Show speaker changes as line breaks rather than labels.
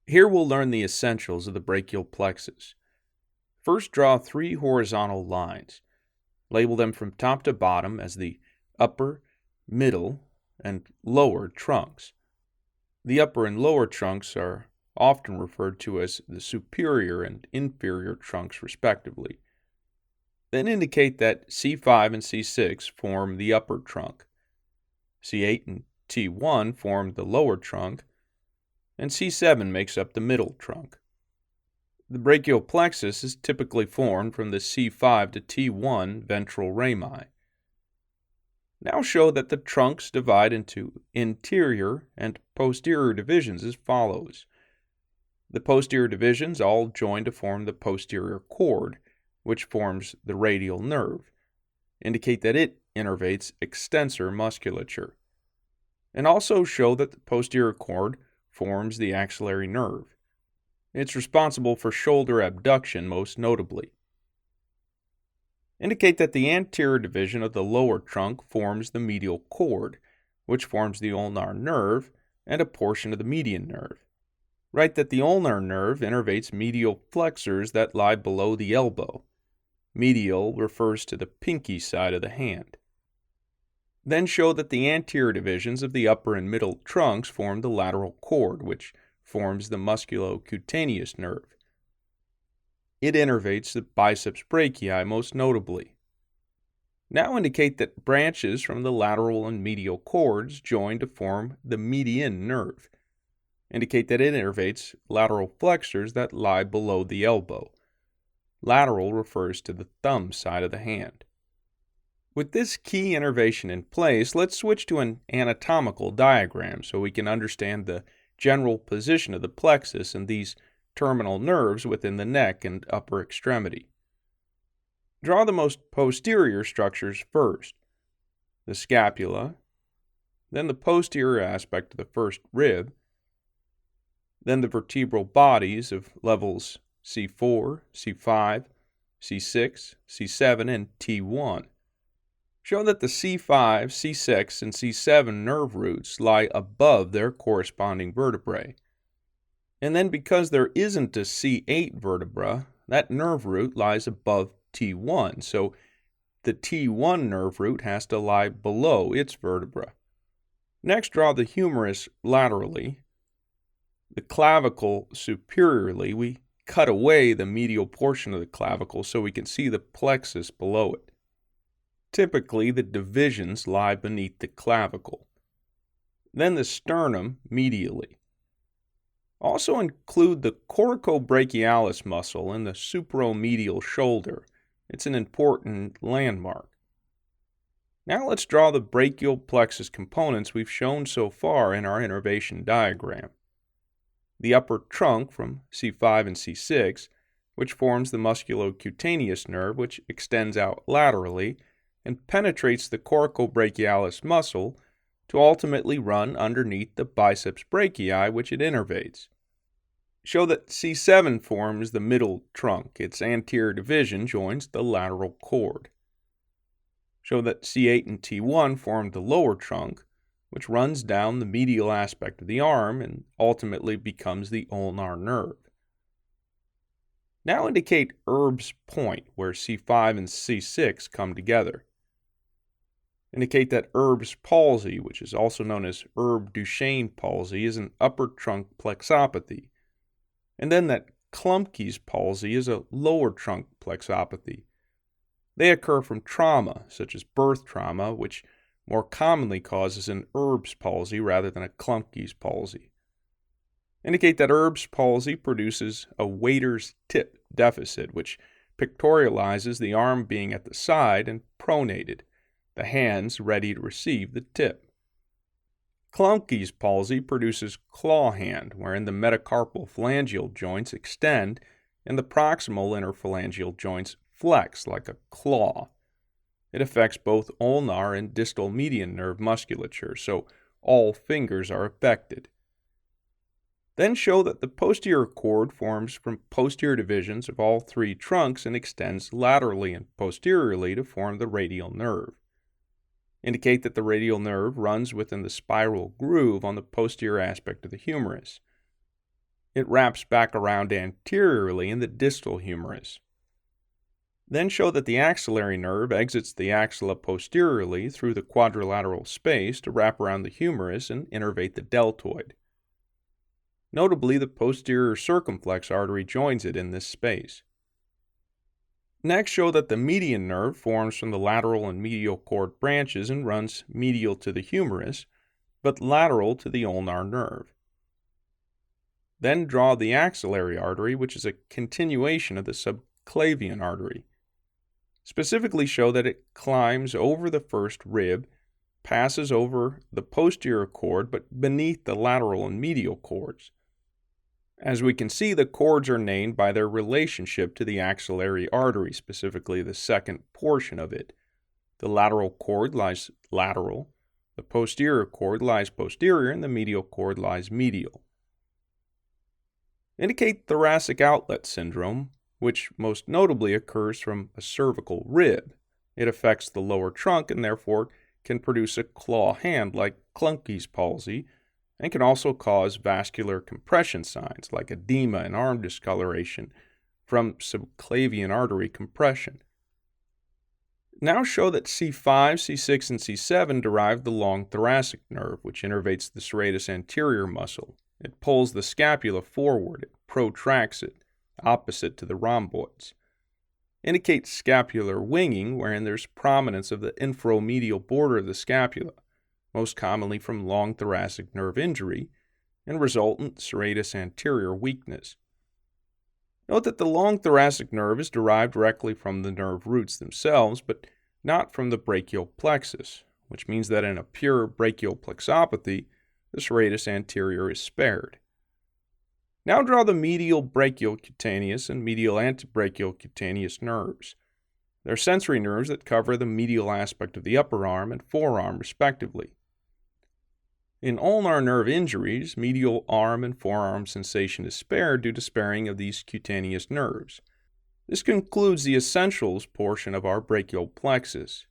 Here we'll learn the essentials of the brachial plexus. First, draw 3 horizontal lines. Label them from top to bottom as the upper, middle, and lower trunks. The upper and lower trunks are often referred to as the superior and inferior trunks respectively. Then indicate that C5 and C6 form the upper trunk, C8 and T1 form the lower trunk, and C7 makes up the middle trunk. The brachial plexus is typically formed from the C5 to T1 ventral rami. Now show that the trunks divide into interior and posterior divisions as follows. The posterior divisions all join to form the posterior cord, which forms the radial nerve. Indicate that it innervates extensor musculature. And also show that the posterior cord forms the axillary nerve. It's responsible for shoulder abduction most notably. Indicate that the anterior division of the lower trunk forms the medial cord, which forms the ulnar nerve and a portion of the median nerve. Write that the ulnar nerve innervates medial flexors that lie below the elbow. Medial refers to the pinky side of the hand. Then show that the anterior divisions of the upper and middle trunks form the lateral cord, which forms the musculocutaneous nerve. It innervates the biceps brachii most notably. Now indicate that branches from the lateral and medial cords join to form the median nerve. Indicate that it innervates lateral flexors that lie below the elbow. Lateral refers to the thumb side of the hand. With this key innervation in place, let's switch to an anatomical diagram so we can understand the general position of the plexus and these terminal nerves within the neck and upper extremity. Draw the most posterior structures first, the scapula, then the posterior aspect of the first rib, then the vertebral bodies of levels C4, C5, C6, C7, and T1. Show that the C5, C6, and C7 nerve roots lie above their corresponding vertebrae. And then because there isn't a C8 vertebra, that nerve root lies above T1, so the T1 nerve root has to lie below its vertebra. Next, draw the humerus laterally, the clavicle superiorly. We cut away the medial portion of the clavicle so we can see the plexus below it. Typically, the divisions lie beneath the clavicle. Then the sternum medially. Also include the coracobrachialis muscle in the supromedial shoulder. It's an important landmark. Now let's draw the brachial plexus components we've shown so far in our innervation diagram. The upper trunk from C5 and C6, which forms the musculocutaneous nerve, which extends out laterally and penetrates the coracobrachialis muscle to ultimately run underneath the biceps brachii, which it innervates. Show that C7 forms the middle trunk. Its anterior division joins the lateral cord. Show that C8 and T1 form the lower trunk, which runs down the medial aspect of the arm and ultimately becomes the ulnar nerve. Now indicate Erb's point, where C5 and C6 come together. Indicate that Erb's palsy, which is also known as Erb-Duchenne palsy, is an upper trunk plexopathy, and then that Klumpke's palsy is a lower trunk plexopathy. They occur from trauma, such as birth trauma, which more commonly causes an Erb's palsy rather than a Klumpke's palsy. Indicate that Erb's palsy produces a waiter's tip deficit, which pictorializes the arm being at the side and pronated, the hands ready to receive the tip. Klumpke's palsy produces claw hand, wherein the metacarpal phalangeal joints extend and the proximal interphalangeal joints flex like a claw. It affects both ulnar and distal median nerve musculature, so all fingers are affected. Then show that the posterior cord forms from posterior divisions of all 3 trunks and extends laterally and posteriorly to form the radial nerve. Indicate that the radial nerve runs within the spiral groove on the posterior aspect of the humerus. It wraps back around anteriorly in the distal humerus. Then show that the axillary nerve exits the axilla posteriorly through the quadrilateral space to wrap around the humerus and innervate the deltoid. Notably, the posterior circumflex artery joins it in this space. Next, show that the median nerve forms from the lateral and medial cord branches and runs medial to the humerus, but lateral to the ulnar nerve. Then draw the axillary artery, which is a continuation of the subclavian artery. Specifically show that it climbs over the first rib, passes over the posterior cord, but beneath the lateral and medial cords. As we can see, the cords are named by their relationship to the axillary artery, specifically the second portion of it. The lateral cord lies lateral, the posterior cord lies posterior, and the medial cord lies medial. Indicate thoracic outlet syndrome, which most notably occurs from a cervical rib. It affects the lower trunk and therefore can produce a claw hand like Klumpke's palsy, and can also cause vascular compression signs like edema and arm discoloration from subclavian artery compression. Now show that C5, C6, and C7 derive the long thoracic nerve, which innervates the serratus anterior muscle. It pulls the scapula forward, it protracts it, opposite to the rhomboids. Indicates scapular winging, wherein there's prominence of the infromedial border of the scapula, most commonly from long thoracic nerve injury, and resultant serratus anterior weakness. Note that the long thoracic nerve is derived directly from the nerve roots themselves, but not from the brachial plexus, which means that in a pure brachial plexopathy, the serratus anterior is spared. Now draw the medial brachial cutaneous and medial antebrachial cutaneous nerves. They're sensory nerves that cover the medial aspect of the upper arm and forearm, respectively. In ulnar nerve injuries, medial arm and forearm sensation is spared due to sparing of these cutaneous nerves. This concludes the essentials portion of our brachial plexus.